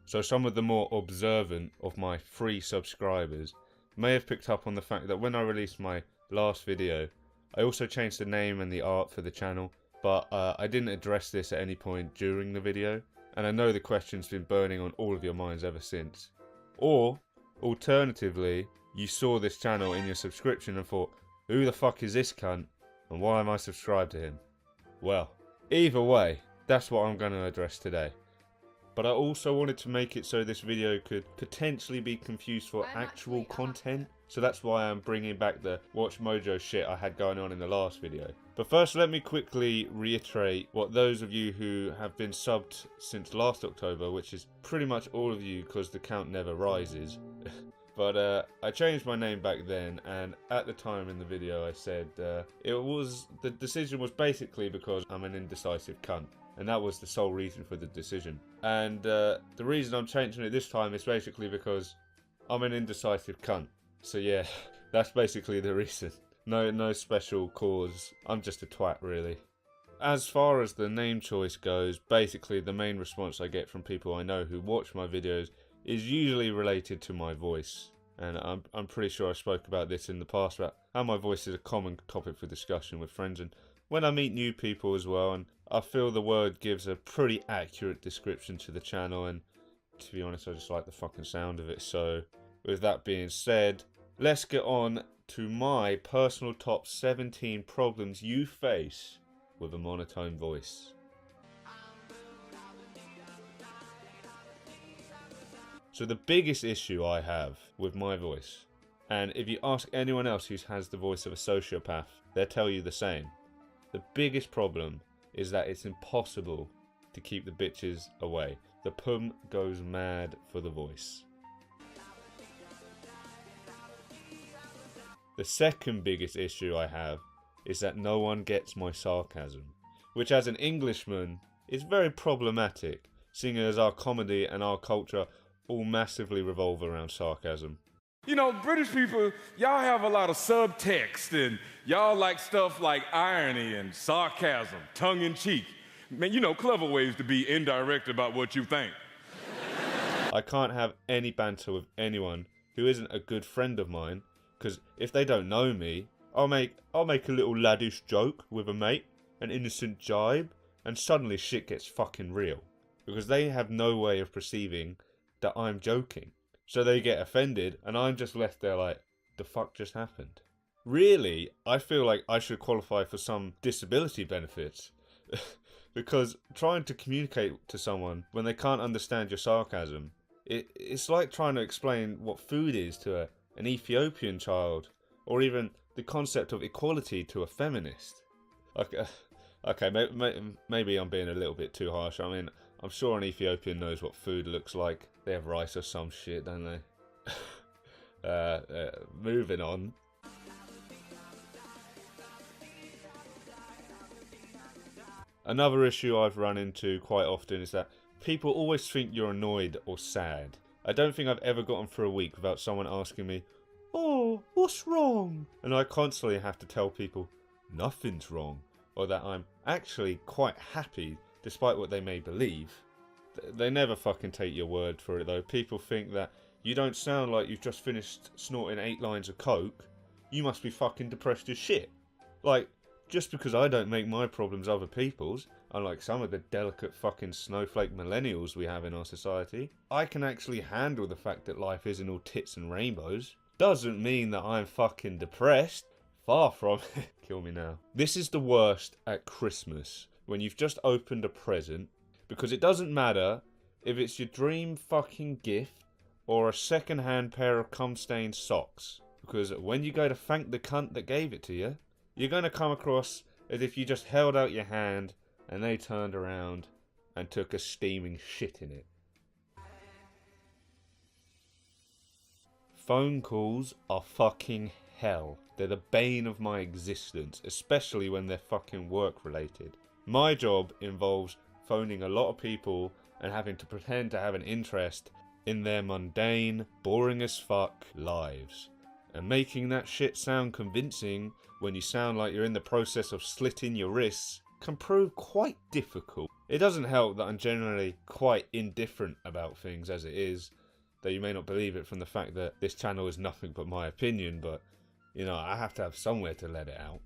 So some of the more observant of my free subscribers may have picked up on the fact that when I released my last video, I also changed the name and the art for the channel, but I didn't address this at any point during the video, and I know the question's been burning on all of your minds ever since. Or, alternatively, you saw this channel in your subscription and thought, who the fuck is this cunt, and why am I subscribed to him? Well, either way, that's what I'm going to address today. But I also wanted to make it so this video could potentially be confused for actual content. So that's why I'm bringing back the Watch Mojo shit I had going on in the last video. But first, let me quickly reiterate what those of you who have been subbed since last October, which is pretty much all of you because the count never rises. But I changed my name back then, and at the time in the video I said the decision was basically because I'm an indecisive cunt. And that was the sole reason for the decision. And the reason I'm changing it this time is basically because I'm an indecisive cunt. So yeah, that's basically the reason. No special cause. I'm just a twat, really. As far as the name choice goes, basically the main response I get from people I know who watch my videos is usually related to my voice. And I'm pretty sure I spoke about this in the past, about how my voice is a common topic for discussion with friends and when I meet new people as well, and I feel the word gives a pretty accurate description to the channel, and to be honest, I just like the fucking sound of it. So with that being said, let's get on to my personal top 17 problems you face with a monotone voice. So the biggest issue I have with my voice, and if you ask anyone else who has the voice of a sociopath, they'll tell you the same. The biggest problem is that it's impossible to keep the bitches away. The pum goes mad for the voice. The second biggest issue I have is that no one gets my sarcasm, which as an Englishman is very problematic, seeing as our comedy and our culture all massively revolve around sarcasm. You know, British people, y'all have a lot of subtext, and y'all like stuff like irony and sarcasm, tongue-in-cheek. Man, you know, clever ways to be indirect about what you think. I can't have any banter with anyone who isn't a good friend of mine, because if they don't know me, I'll make a little laddish joke with a mate, an innocent jibe, and suddenly shit gets fucking real. Because they have no way of perceiving that I'm joking. So they get offended, and I'm just left there like, the fuck just happened? Really, I feel like I should qualify for some disability benefits. Because trying to communicate to someone when they can't understand your sarcasm, it's like trying to explain what food is to an Ethiopian child, or even the concept of equality to a feminist. Okay, maybe I'm being a little bit too harsh. I mean, I'm sure an Ethiopian knows what food looks like. They have rice or some shit, don't they? Moving on. Another issue I've run into quite often is that people always think you're annoyed or sad. I don't think I've ever gotten through a week without someone asking me, "Oh, what's wrong?" And I constantly have to tell people, nothing's wrong, or that I'm actually quite happy despite what they may believe. They never fucking take your word for it though. People think that you don't sound like you've just finished snorting 8 lines of coke. You must be fucking depressed as shit. Like, just because I don't make my problems other people's, unlike some of the delicate fucking snowflake millennials we have in our society, I can actually handle the fact that life isn't all tits and rainbows. Doesn't mean that I'm fucking depressed. Far from it. Kill me now. This is the worst at Christmas, when you've just opened a present, because it doesn't matter if it's your dream fucking gift or a second-hand pair of cum-stained socks. Because when you go to thank the cunt that gave it to you, you're going to come across as if you just held out your hand and they turned around and took a steaming shit in it. Phone calls are fucking hell. They're the bane of my existence, especially when they're fucking work related. My job involves phoning a lot of people and having to pretend to have an interest in their mundane, boring as fuck lives. And making that shit sound convincing when you sound like you're in the process of slitting your wrists can prove quite difficult. It doesn't help that I'm generally quite indifferent about things as it is, though you may not believe it from the fact that this channel is nothing but my opinion, but, you know, I have to have somewhere to let it out.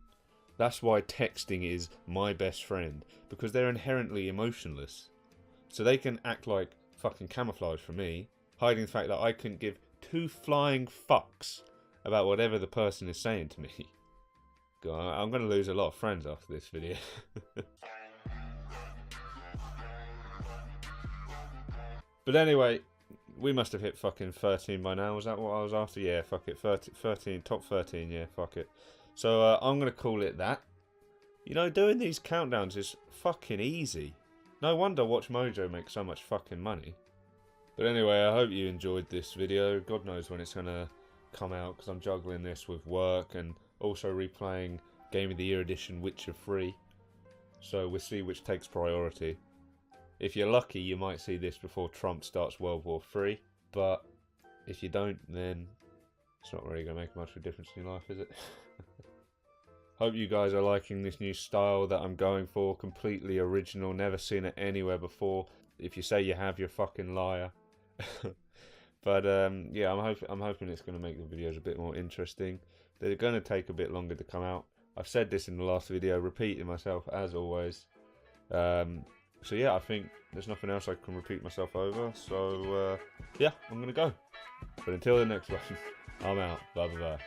That's why texting is my best friend, because they're inherently emotionless. So they can act like fucking camouflage for me, hiding the fact that I couldn't give two flying fucks about whatever the person is saying to me. God, I'm going to lose a lot of friends after this video. But anyway, we must have hit fucking 13 by now. Was that what I was after? Yeah, fuck it. 13, top 13, yeah, fuck it. So I'm going to call it that. You know, doing these countdowns is fucking easy. No wonder Watch Mojo makes so much fucking money. But anyway, I hope you enjoyed this video. God knows when it's going to come out, because I'm juggling this with work and also replaying Game of the Year edition Witcher 3. So we'll see which takes priority. If you're lucky, you might see this before Trump starts World War 3. But if you don't, then it's not really going to make much of a difference in your life, is it? Hope you guys are liking this new style that I'm going for. Completely original, never seen it anywhere before. If you say you have, you're a fucking liar. But yeah, I'm hoping it's going to make the videos a bit more interesting. They're going to take a bit longer to come out. I've said this in the last video, repeating myself as always. So yeah, I think there's nothing else I can repeat myself over. So yeah, I'm going to go. But until the next one, I'm out. Bye bye bye.